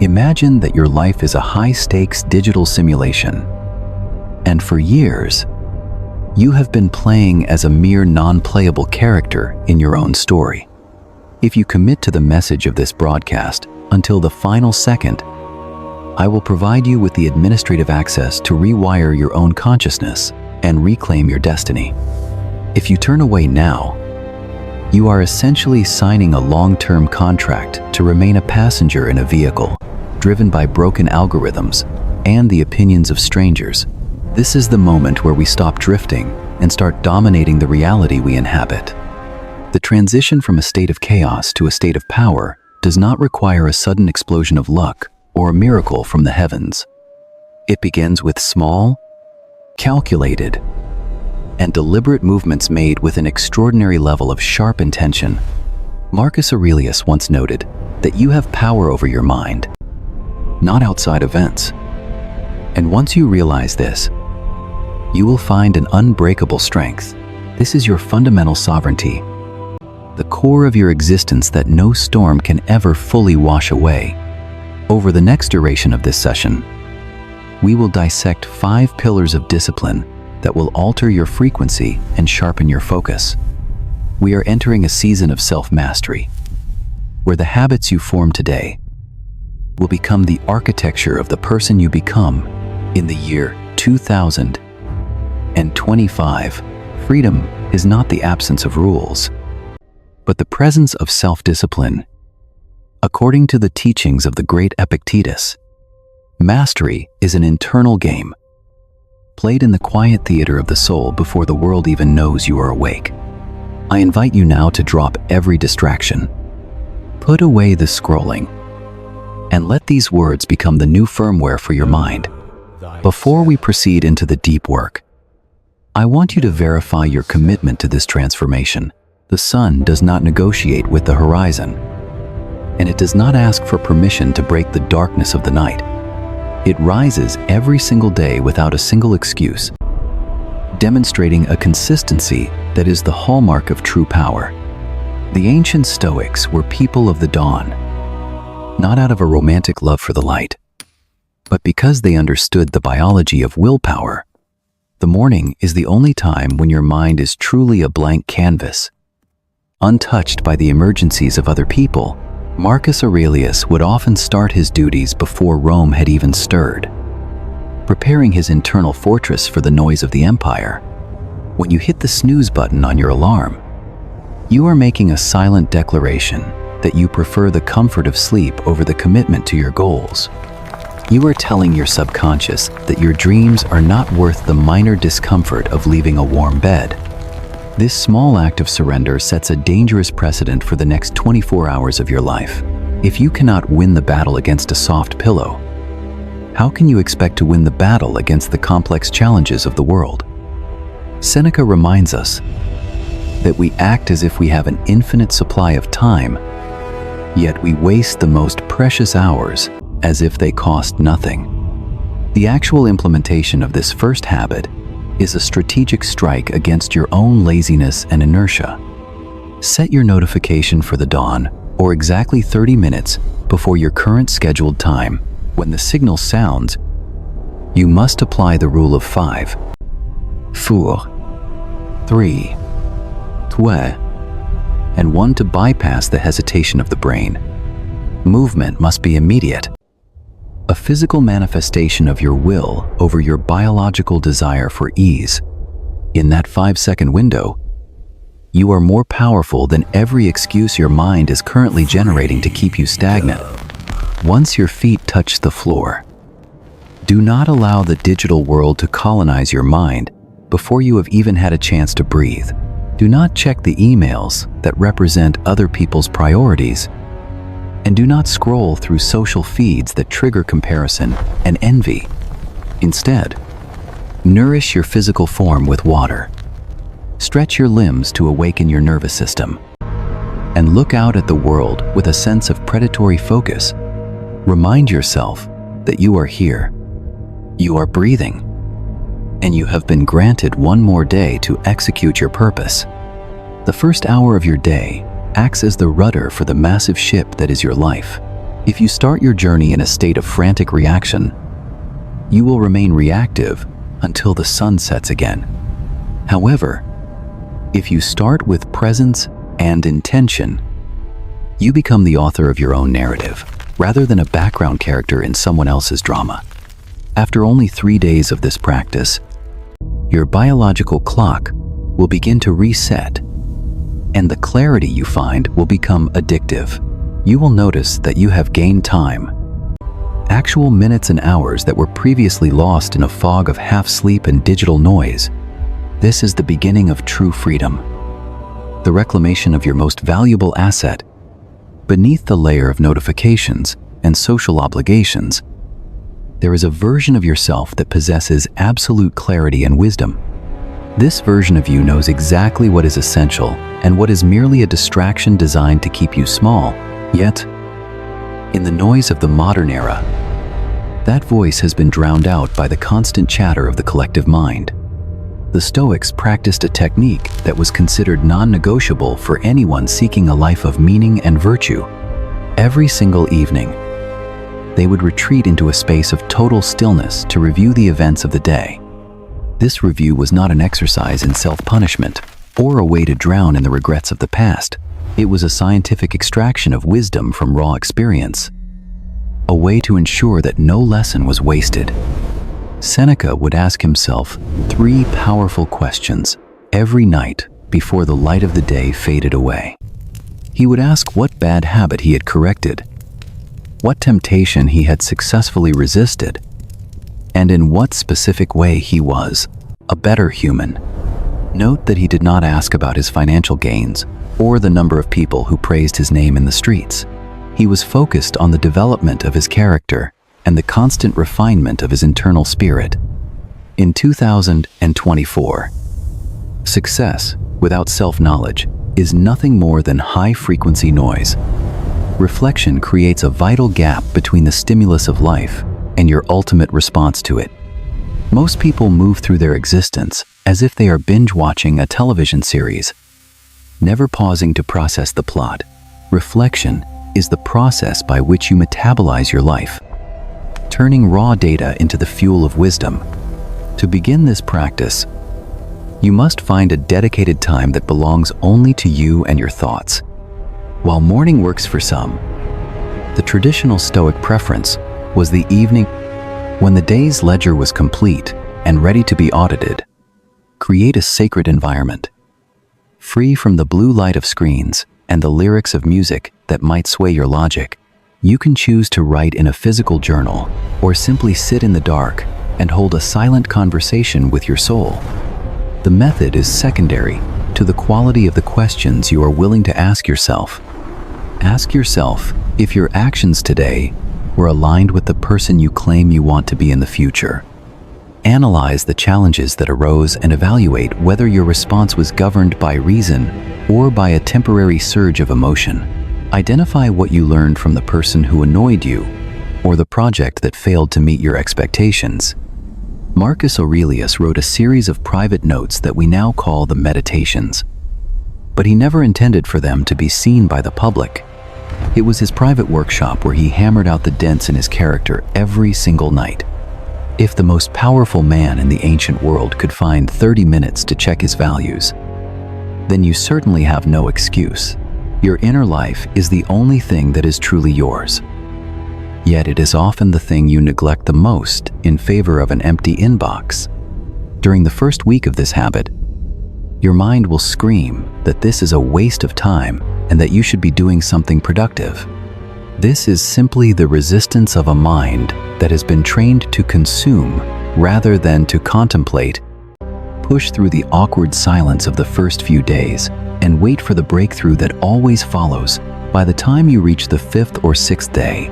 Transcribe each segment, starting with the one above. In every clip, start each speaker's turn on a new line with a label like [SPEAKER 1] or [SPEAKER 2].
[SPEAKER 1] Imagine that your life is a high-stakes digital simulation, and for years, you have been playing as a mere non-playable character in your own story. If you commit to the message of this broadcast until the final second, I will provide you with the administrative access to rewire your own consciousness and reclaim your destiny. If you turn away now, you are essentially signing a long-term contract to remain a passenger in a vehicle driven by broken algorithms and the opinions of strangers. This is the moment where we stop drifting and start dominating the reality we inhabit. The transition from a state of chaos to a state of power does not require a sudden explosion of luck or a miracle from the heavens. It begins with small, calculated, and deliberate movements made with an extraordinary level of sharp intention. Marcus Aurelius once noted that you have power over your mind, not outside events. And once you realize this, you will find an unbreakable strength. This is your fundamental sovereignty, the core of your existence that no storm can ever fully wash away. Over the next duration of this session, we will dissect 5 pillars of discipline that will alter your frequency and sharpen your focus. We are entering a season of self-mastery, where the habits you form today will become the architecture of the person you become in the year 2025. Freedom is not the absence of rules, but the presence of self-discipline. According to the teachings of the great Epictetus, mastery is an internal game, played in the quiet theater of the soul before the world even knows you are awake. I invite you now to drop every distraction, put away the scrolling, and let these words become the new firmware for your mind. Before we proceed into the deep work, I want you to verify your commitment to this transformation. The sun does not negotiate with the horizon, and it does not ask for permission to break the darkness of the night. It rises every single day without a single excuse, demonstrating a consistency that is the hallmark of true power. The ancient Stoics were people of the dawn, not out of a romantic love for the light, but because they understood the biology of willpower. The morning is the only time when your mind is truly a blank canvas, untouched by the emergencies of other people. Marcus Aurelius would often start his duties before Rome had even stirred, preparing his internal fortress for the noise of the empire. When you hit the snooze button on your alarm, you are making a silent declaration that you prefer the comfort of sleep over the commitment to your goals. You are telling your subconscious that your dreams are not worth the minor discomfort of leaving a warm bed. This small act of surrender sets a dangerous precedent for the next 24 hours of your life. If you cannot win the battle against a soft pillow, how can you expect to win the battle against the complex challenges of the world? Seneca reminds us that we act as if we have an infinite supply of time, yet we waste the most precious hours as if they cost nothing. The actual implementation of this first habit is a strategic strike against your own laziness and inertia. Set your notification for the dawn, or exactly 30 minutes before your current scheduled time. When the signal sounds, you must apply the rule of 5, 4, 3, 2, and 1 to bypass the hesitation of the brain. Movement must be immediate, a physical manifestation of your will over your biological desire for ease. In that 5-second window, you are more powerful than every excuse your mind is currently generating to keep you stagnant. Once your feet touch the floor, do not allow the digital world to colonize your mind before you have even had a chance to breathe. Do not check the emails that represent other people's priorities, and do not scroll through social feeds that trigger comparison and envy. Instead, nourish your physical form with water. Stretch your limbs to awaken your nervous system, and look out at the world with a sense of predatory focus. Remind yourself that you are here, you are breathing, and you have been granted one more day to execute your purpose. The first hour of your day acts as the rudder for the massive ship that is your life. If you start your journey in a state of frantic reaction, you will remain reactive until the sun sets again. However, if you start with presence and intention, you become the author of your own narrative, rather than a background character in someone else's drama. After only 3 days of this practice, your biological clock will begin to reset, and the clarity you find will become addictive. You will notice that you have gained time, actual minutes and hours that were previously lost in a fog of half-sleep and digital noise. This is the beginning of true freedom, the reclamation of your most valuable asset. Beneath the layer of notifications and social obligations, there is a version of yourself that possesses absolute clarity and wisdom. This version of you knows exactly what is essential and what is merely a distraction designed to keep you small. Yet, in the noise of the modern era, that voice has been drowned out by the constant chatter of the collective mind. The Stoics practiced a technique that was considered non-negotiable for anyone seeking a life of meaning and virtue. Every single evening, they would retreat into a space of total stillness to review the events of the day. This review was not an exercise in self-punishment or a way to drown in the regrets of the past. It was a scientific extraction of wisdom from raw experience, a way to ensure that no lesson was wasted. Seneca would ask himself 3 powerful questions every night before the light of the day faded away. He would ask what bad habit he had corrected, what temptation he had successfully resisted, and in what specific way he was a better human. Note that he did not ask about his financial gains or the number of people who praised his name in the streets. He was focused on the development of his character and the constant refinement of his internal spirit. In 2024, success without self-knowledge is nothing more than high-frequency noise. Reflection creates a vital gap between the stimulus of life and your ultimate response to it. Most people move through their existence as if they are binge-watching a television series, never pausing to process the plot. Reflection is the process by which you metabolize your life, turning raw data into the fuel of wisdom. To begin this practice, you must find a dedicated time that belongs only to you and your thoughts. While morning works for some, the traditional Stoic preference was the evening, when the day's ledger was complete and ready to be audited. Create a sacred environment, free from the blue light of screens and the lyrics of music that might sway your logic. You can choose to write in a physical journal or simply sit in the dark and hold a silent conversation with your soul. The method is secondary to the quality of the questions you are willing to ask yourself. Ask yourself if your actions today were aligned with the person you claim you want to be in the future. Analyze the challenges that arose and evaluate whether your response was governed by reason or by a temporary surge of emotion. Identify what you learned from the person who annoyed you or the project that failed to meet your expectations. Marcus Aurelius wrote a series of private notes that we now call the Meditations, but he never intended for them to be seen by the public. It was his private workshop where he hammered out the dents in his character every single night. If the most powerful man in the ancient world could find 30 minutes to check his values, then you certainly have no excuse. Your inner life is the only thing that is truly yours. Yet it is often the thing you neglect the most in favor of an empty inbox. During the first week of this habit, your mind will scream that this is a waste of time and that you should be doing something productive. This is simply the resistance of a mind that has been trained to consume rather than to contemplate. Push through the awkward silence of the first few days and wait for the breakthrough that always follows. By the time you reach the 5th or 6th day,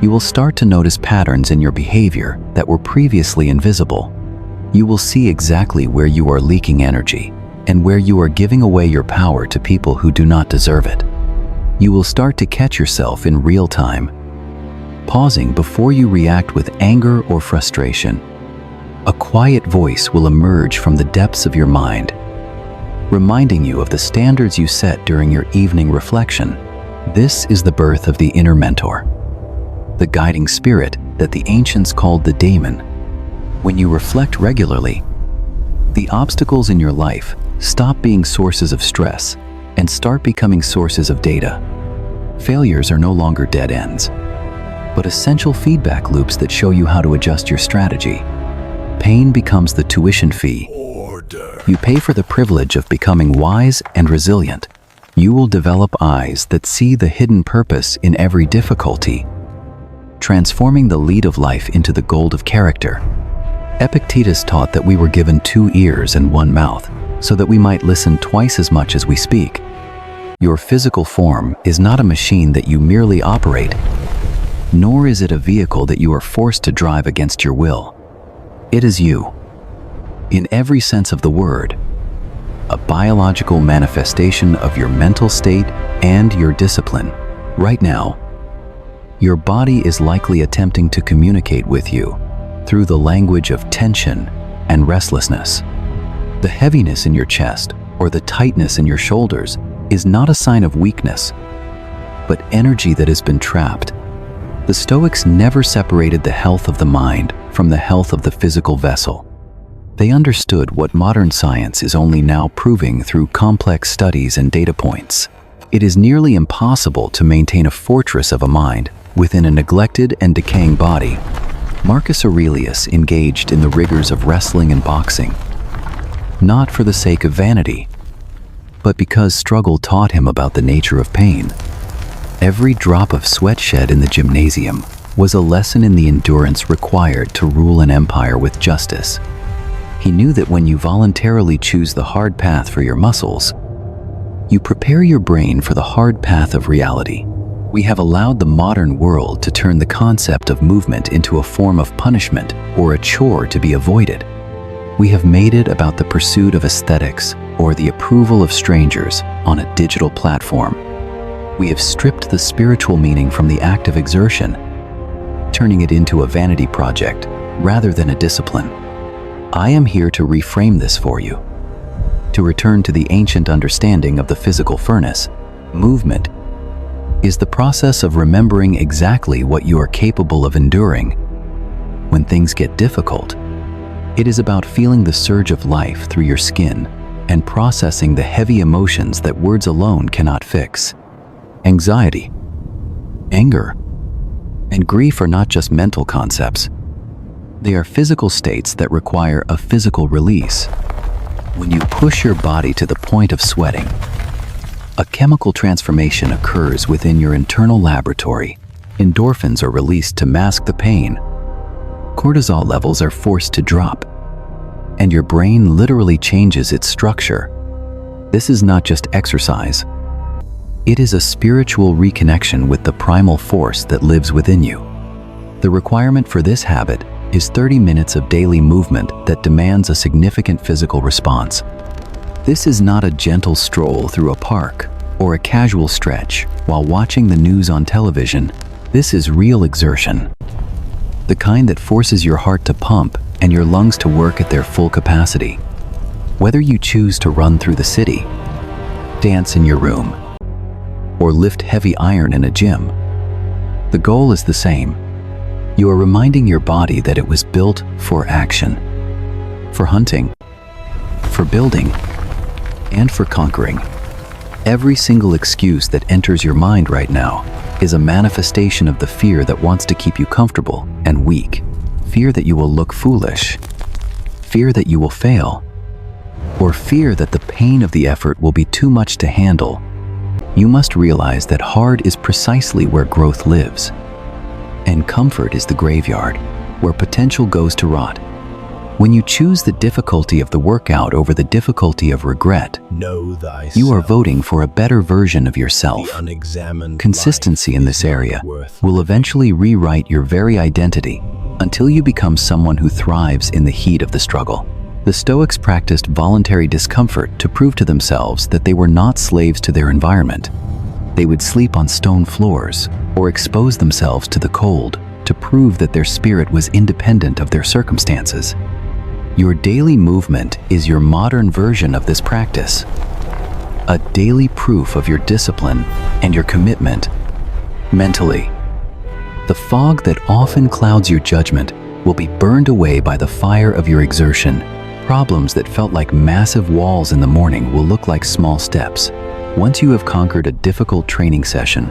[SPEAKER 1] you will start to notice patterns in your behavior that were previously invisible. You will see exactly where you are leaking energy and where you are giving away your power to people who do not deserve it. You will start to catch yourself in real time, pausing before you react with anger or frustration. A quiet voice will emerge from the depths of your mind, reminding you of the standards you set during your evening reflection. This is the birth of the inner mentor. the guiding spirit that the ancients called the daemon. When you reflect regularly, the obstacles in your life stop being sources of stress and start becoming sources of data. Failures are no longer dead ends, but essential feedback loops that show you how to adjust your strategy. Pain becomes the tuition fee. You pay for the privilege of becoming wise and resilient. You will develop eyes that see the hidden purpose in every difficulty, transforming the lead of life into the gold of character. Epictetus taught that we were given 2 ears and 1 mouth, so that we might listen twice as much as we speak. Your physical form is not a machine that you merely operate, nor is it a vehicle that you are forced to drive against your will. It is you, in every sense of the word, a biological manifestation of your mental state and your discipline. Right now, your body is likely attempting to communicate with you through the language of tension and restlessness. The heaviness in your chest or the tightness in your shoulders is not a sign of weakness, but energy that has been trapped. The Stoics never separated the health of the mind from the health of the physical vessel. They understood what modern science is only now proving through complex studies and data points. It is nearly impossible to maintain a fortress of a mind within a neglected and decaying body. Marcus Aurelius engaged in the rigors of wrestling and boxing, not for the sake of vanity, but because struggle taught him about the nature of pain. Every drop of sweat shed in the gymnasium was a lesson in the endurance required to rule an empire with justice. He knew that when you voluntarily choose the hard path for your muscles, you prepare your brain for the hard path of reality. We have allowed the modern world to turn the concept of movement into a form of punishment or a chore to be avoided. We have made it about the pursuit of aesthetics or the approval of strangers on a digital platform. We have stripped the spiritual meaning from the act of exertion, turning it into a vanity project rather than a discipline. I am here to reframe this for you. To return to the ancient understanding of the physical furnace, movement is the process of remembering exactly what you are capable of enduring. When things get difficult, it is about feeling the surge of life through your skin and processing the heavy emotions that words alone cannot fix. Anxiety, anger, and grief are not just mental concepts. They are physical states that require a physical release. When you push your body to the point of sweating, a chemical transformation occurs within your internal laboratory. Endorphins are released to mask the pain. Cortisol levels are forced to drop, and your brain literally changes its structure. This is not just exercise. It is a spiritual reconnection with the primal force that lives within you. The requirement for this habit is 30 minutes of daily movement that demands a significant physical response. This is not a gentle stroll through a park or a casual stretch while watching the news on television. This is real exertion, the kind that forces your heart to pump and your lungs to work at their full capacity. Whether you choose to run through the city, dance in your room, or lift heavy iron in a gym, the goal is the same. You are reminding your body that it was built for action, for hunting, for building, and for conquering. Every single excuse that enters your mind right now is a manifestation of the fear that wants to keep you comfortable and weak. Fear that you will look foolish, fear that you will fail, or fear that the pain of the effort will be too much to handle. You must realize that hard is precisely where growth lives, and comfort is the graveyard where potential goes to rot. When you choose the difficulty of the workout over the difficulty of regret,
[SPEAKER 2] know thyself.
[SPEAKER 1] You are voting for a better version of yourself.
[SPEAKER 2] The unexamined
[SPEAKER 1] Consistency in this
[SPEAKER 2] life is
[SPEAKER 1] area
[SPEAKER 2] not worth
[SPEAKER 1] will eventually rewrite your very identity until you become someone who thrives in the heat of the struggle. The Stoics practiced voluntary discomfort to prove to themselves that they were not slaves to their environment. They would sleep on stone floors or expose themselves to the cold to prove that their spirit was independent of their circumstances. Your daily movement is your modern version of this practice, a daily proof of your discipline and your commitment mentally, The fog that often clouds your judgment will be burned away by the fire of your exertion. Problems that felt like massive walls in the morning will look like small steps. Once you have conquered a difficult training session,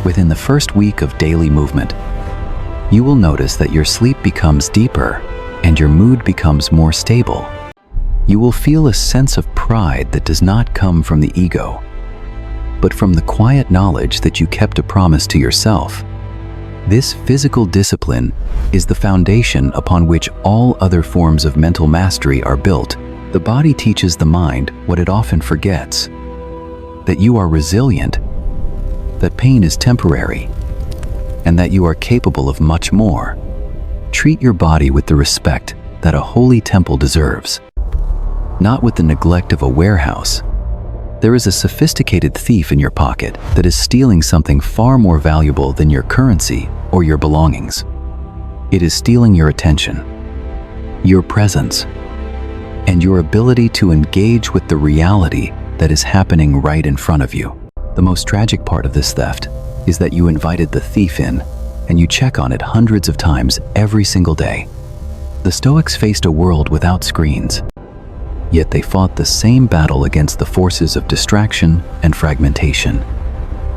[SPEAKER 1] within the first week of daily movement, you will notice that your sleep becomes deeper and your mood becomes more stable. You will feel a sense of pride that does not come from the ego, but from the quiet knowledge that you kept a promise to yourself. This physical discipline is the foundation upon which all other forms of mental mastery are built. The body teaches the mind what it often forgets: that you are resilient, that pain is temporary, and that you are capable of much more. Treat your body with the respect that a holy temple deserves, not with the neglect of a warehouse. There is a sophisticated thief in your pocket that is stealing something far more valuable than your currency or your belongings. It is stealing your attention, your presence, and your ability to engage with the reality that is happening right in front of you. The most tragic part of this theft is that you invited the thief in, and you check on it hundreds of times every single day. The Stoics faced a world without screens, yet they fought the same battle against the forces of distraction and fragmentation.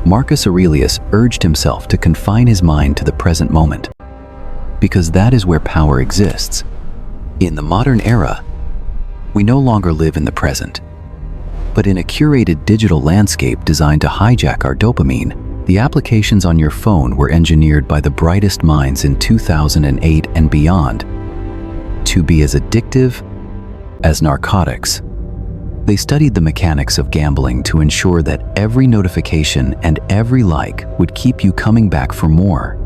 [SPEAKER 1] Marcus Aurelius urged himself to confine his mind to the present moment, because that is where power exists. In the modern era, we no longer live in the present, but in a curated digital landscape designed to hijack our dopamine. The applications on your phone were engineered by the brightest minds in 2008 and beyond to be as addictive as narcotics. They studied the mechanics of gambling to ensure that every notification and every like would keep you coming back for more.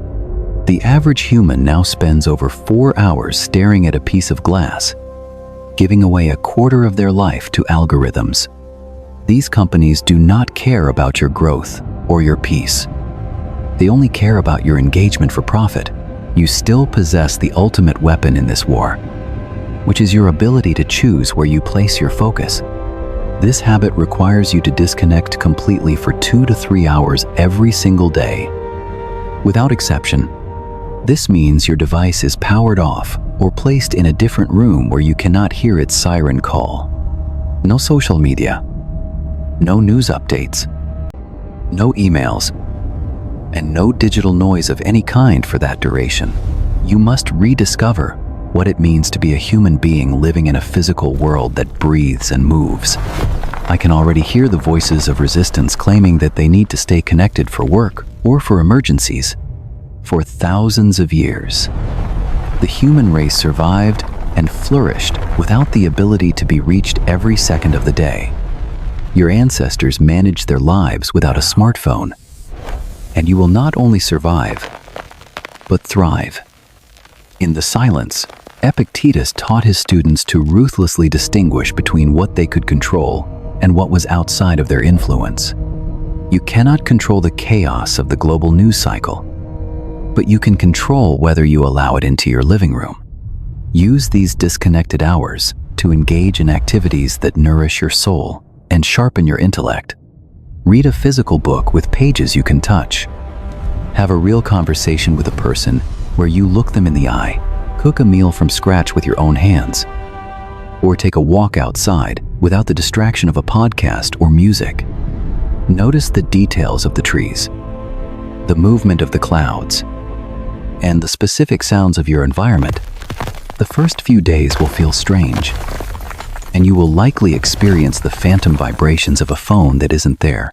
[SPEAKER 1] The average human now spends over 4 hours staring at a piece of glass, giving away a quarter of their life to algorithms. These companies do not care about your growth or your peace. They only care about your engagement for profit. You still possess the ultimate weapon in this war, which is your ability to choose where you place your focus. This habit requires you to disconnect completely for 2 to 3 hours every single day. Without exception, this means your device is powered off or placed in a different room where you cannot hear its siren call. No social media, no news updates, no emails, and no digital noise of any kind for that duration. You must rediscover what it means to be a human being living in a physical world that breathes and moves. I can already hear the voices of resistance claiming that they need to stay connected for work or for emergencies. For thousands of years, the human race survived and flourished without the ability to be reached every second of the day. Your ancestors managed their lives without a smartphone, and you will not only survive, but thrive. In the silence, Epictetus taught his students to ruthlessly distinguish between what they could control and what was outside of their influence. You cannot control the chaos of the global news cycle, but you can control whether you allow it into your living room. Use these disconnected hours to engage in activities that nourish your soul and sharpen your intellect. Read a physical book with pages you can touch. Have a real conversation with a person where you look them in the eye. Cook a meal from scratch with your own hands. Or take a walk outside without the distraction of a podcast or music. Notice the details of the trees, the movement of the clouds, and the specific sounds of your environment. The first few days will feel strange, and you will likely experience the phantom vibrations of a phone that isn't there.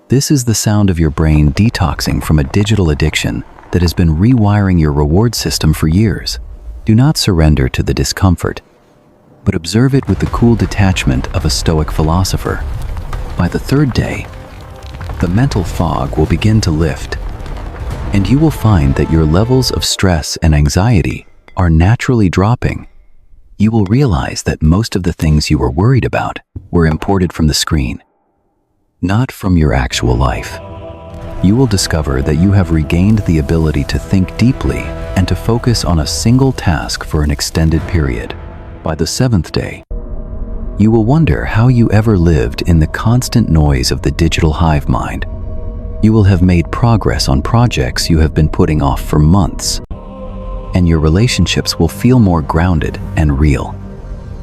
[SPEAKER 1] This is the sound of your brain detoxing from a digital addiction that has been rewiring your reward system for years. Do not surrender to the discomfort, but observe it with the cool detachment of a Stoic philosopher. By the third day, the mental fog will begin to lift, and you will find that your levels of stress and anxiety are naturally dropping. You will realize that most of the things you were worried about were imported from the screen, not from your actual life. You will discover that you have regained the ability to think deeply and to focus on a single task for an extended period. By the 7th day, you will wonder how you ever lived in the constant noise of the digital hive mind. You will have made progress on projects you have been putting off for months, and your relationships will feel more grounded and real.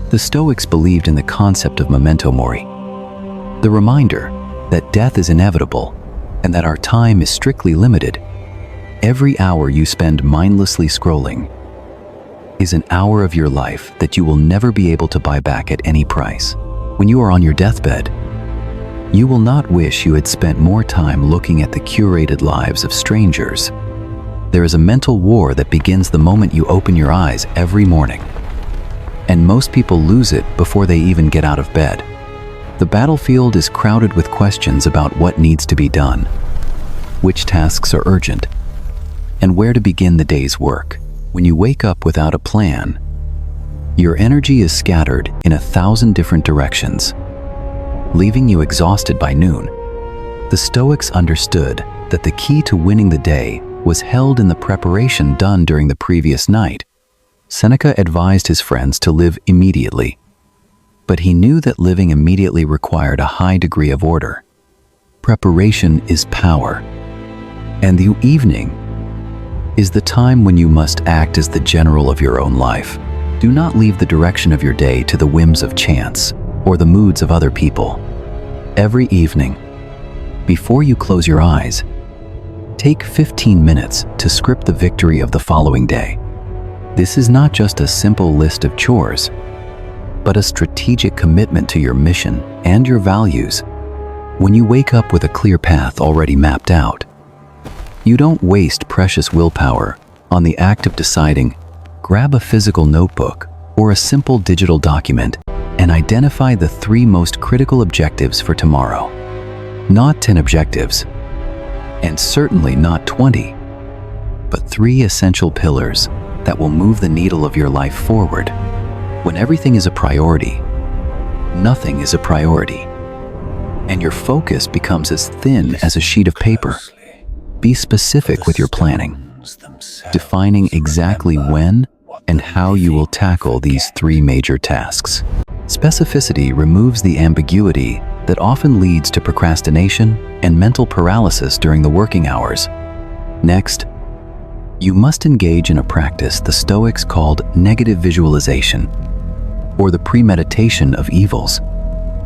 [SPEAKER 1] The Stoics believed in the concept of Memento Mori, the reminder that death is inevitable and that our time is strictly limited. Every hour you spend mindlessly scrolling is an hour of your life that you will never be able to buy back at any price. When you are on your deathbed, you will not wish you had spent more time looking at the curated lives of strangers. There is a mental war that begins the moment you open your eyes every morning, and most people lose it before they even get out of bed. The battlefield is crowded with questions about what needs to be done, which tasks are urgent, and where to begin the day's work. When you wake up without a plan, your energy is scattered in 1,000 different directions, leaving you exhausted by noon. The Stoics understood that the key to winning the day was held in the preparation done during the previous night. Seneca advised his friends to live immediately, but he knew that living immediately required a high degree of order. Preparation is power, and the evening is the time when you must act as the general of your own life. Do not leave the direction of your day to the whims of chance or the moods of other people. Every evening, before you close your eyes, take 15 minutes to script the victory of the following day. This is not just a simple list of chores, but a strategic commitment to your mission and your values. When you wake up with a clear path already mapped out, you don't waste precious willpower on the act of deciding. Grab a physical notebook or a simple digital document and identify the 3 most critical objectives for tomorrow. Not 10 objectives, and certainly not 20, but 3 essential pillars that will move the needle of your life forward. When everything is a priority, nothing is a priority, and your focus becomes as thin as a sheet of paper. Be specific with your planning, defining exactly when and how you will tackle these 3 major tasks. Specificity removes the ambiguity that often leads to procrastination and mental paralysis during the working hours. Next, you must engage in a practice the Stoics called negative visualization, or the premeditation of evils.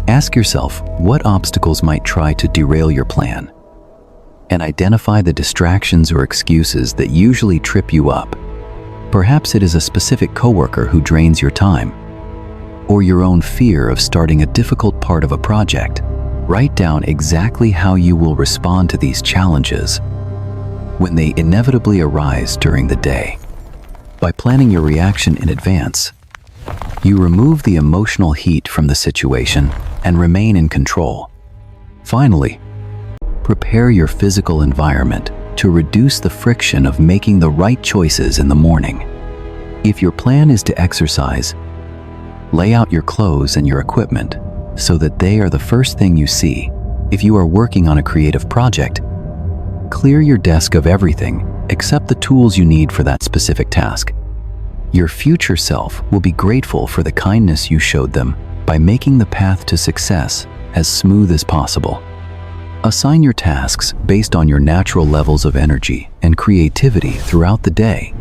[SPEAKER 1] Ask yourself what obstacles might try to derail your plan, and identify the distractions or excuses that usually trip you up. Perhaps it is a specific coworker who drains your time, or your own fear of starting a difficult part of a project. Write down exactly how you will respond to these challenges when they inevitably arise during the day. By planning your reaction in advance, you remove the emotional heat from the situation and remain in control. Finally, prepare your physical environment to reduce the friction of making the right choices in the morning. If your plan is to exercise, lay out your clothes and your equipment so that they are the first thing you see. If you are working on a creative project, clear your desk of everything except the tools you need for that specific task. Your future self will be grateful for the kindness you showed them by making the path to success as smooth as possible. Assign your tasks based on your natural levels of energy and creativity throughout the day.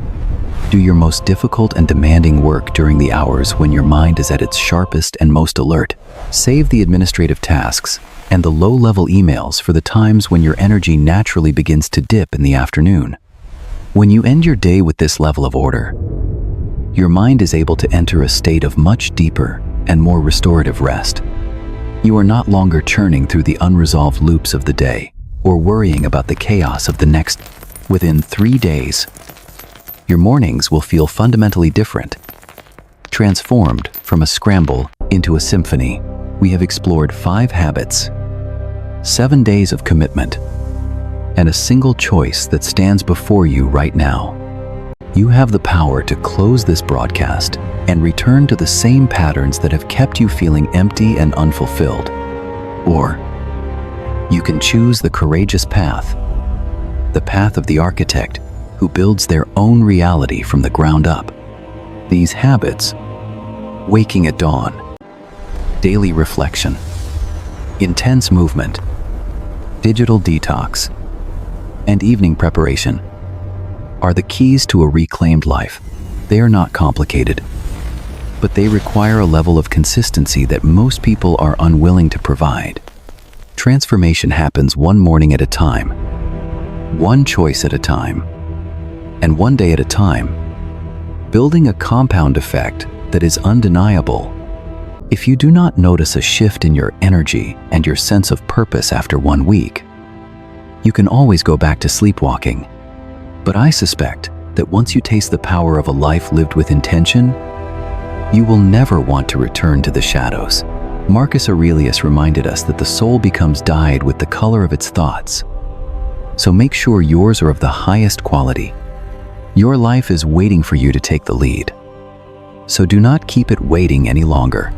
[SPEAKER 1] Do your most difficult and demanding work during the hours when your mind is at its sharpest and most alert. Save the administrative tasks and the low-level emails for the times when your energy naturally begins to dip in the afternoon. When you end your day with this level of order, your mind is able to enter a state of much deeper and more restorative rest. You are not longer churning through the unresolved loops of the day or worrying about the chaos of the next. Within 3 days, your mornings will feel fundamentally different. Transformed from a scramble into a symphony, we have explored 5 habits, 7 days of commitment, and a single choice that stands before you right now. You have the power to close this broadcast and return to the same patterns that have kept you feeling empty and unfulfilled. Or you can choose the courageous path, the path of the architect who builds their own reality from the ground up. These habits: waking at dawn, daily reflection, intense movement, digital detox, and evening preparation are the keys to a reclaimed life. They are not complicated, but they require a level of consistency that most people are unwilling to provide. Transformation happens one morning at a time, one choice at a time, and one day at a time, building a compound effect that is undeniable. If you do not notice a shift in your energy and your sense of purpose after 1 week, you can always go back to sleepwalking. But I suspect that once you taste the power of a life lived with intention, you will never want to return to the shadows. Marcus Aurelius reminded us that the soul becomes dyed with the color of its thoughts. So make sure yours are of the highest quality. Your life is waiting for you to take the lead. So do not keep it waiting any longer.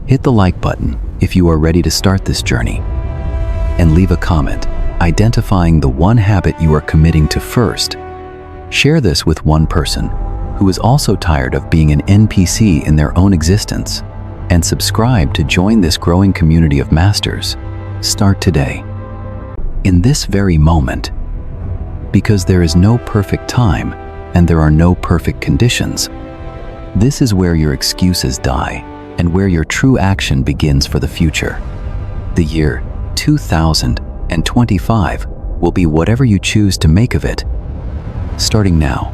[SPEAKER 1] Hit the like button if you are ready to start this journey, and leave a comment identifying the one habit you are committing to first. Share this with one person who is also tired of being an NPC in their own existence, and subscribe to join this growing community of masters. Start today, in this very moment, because there is no perfect time and there are no perfect conditions. This is where your excuses die and where your true action begins for the future. The year 2025 will be whatever you choose to make of it, starting now.